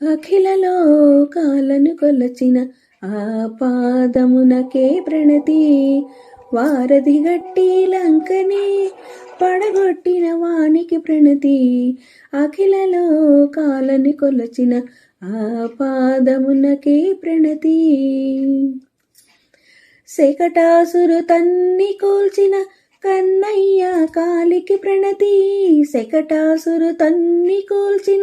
అఖిల లోకాలను కొలచిన ఆ పాదమునకే ప్రణతి. వారధి గట్టి లంకని పడగొట్టిన వానికి ప్రణతి. అఖిల లోకాలని కొలచిన ఆ పాదమునకే ప్రణతి. శకటాసురు తన్ని కూల్చిన కన్నయ్య కాలికి ప్రణతి. శకటాసురు తన్ని కూల్చిన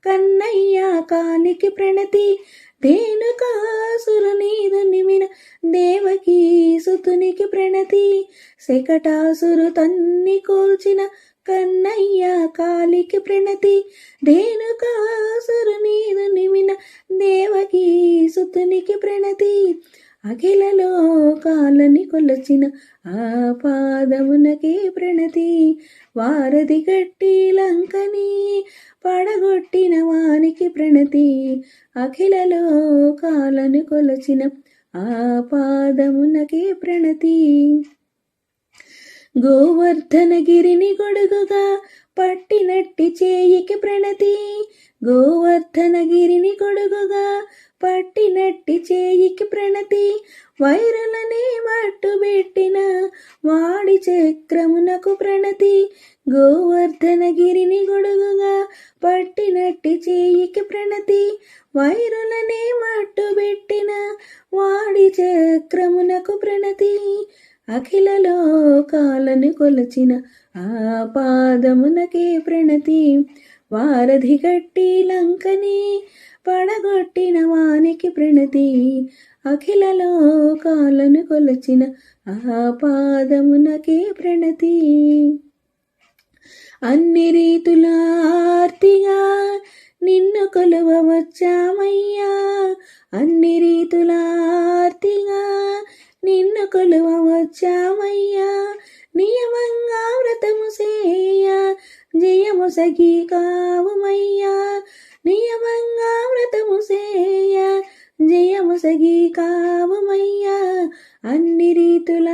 కన్నయ్య కాలికి ప్రణతి. ధేనుకాసురు నీదు నిమిన దేవకీ సుతునికి ప్రణతి. శకటాసురు తన్ని కూల్చిన కన్నయ్య కాలికి ప్రణతి. ధేనుకాసురు నీదు నిమిన దేవకీ సుతునికి ప్రణతి. అఖిల లోకాలని కొలచిన ఆ పాదమునకే ప్రణతి. వారధి గట్టి లంకని పడగొట్టిన వానికి ప్రణతి. అఖిల లోకాలను కొలచిన ఆ పాదమునకే ప్రణతి. గోవర్ధనగిరిని గొడుగుగా పట్టినట్టి చేయికి ప్రణతి. గోవర్ధనగిరిని గొడుగుగా పట్టినట్టి చేయికి ప్రణతి. వైరులనే మట్టుబెట్టిన వాడి చక్రమునకు ప్రణతి. గోవర్ధనగిరిని గొడుగుగా పట్టినట్టి చేయికి ప్రణతి. వైరులనే మట్టుబెట్టిన వాడి చక్రమునకు ప్రణతి. అఖిల లోకాలను కొలచిన ఆ పాదమునకే ప్రణతి. వారధి గట్టి లంకని పడగొట్టిన వానికి ప్రణతి. అఖిల లోకాలను కొలచిన ఆ పాదమునకే ప్రణతి. అన్ని రీతుల ఆర్తిగా నిన్ను కొలువ వచ్చామయ్యా. అన్ని రీతుల ఆర్తిగా నిన్ను కొలువ వచ్చామయ్యా. నియమంగా వ్రతము సేయ జయము సగి కావుమయ్యా. నియమంగా వ్రతము సేయ జయము సగి కావుమయ్యా. అన్ని రీతుల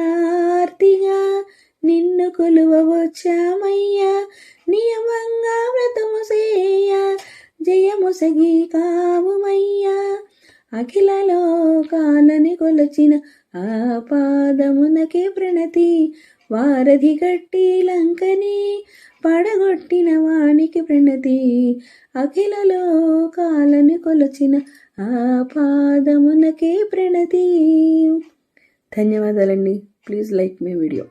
ఆర్తిగా నిన్ను కొలువ వచ్చామయ్యా. నియమంగా వ్రతము సేయ జయము సగి కావుమయ్యా. అఖిల లోకాలని కొలచిన ఆ పాదమునకే ప్రణతి. వారధి గట్టి లంకని పడగొట్టిన వానికి ప్రణతి. అఖిల లోకాలను కొలచిన ఆ పాదమునకే ప్రణతి. ధన్యవాదాలండి. Please like my video.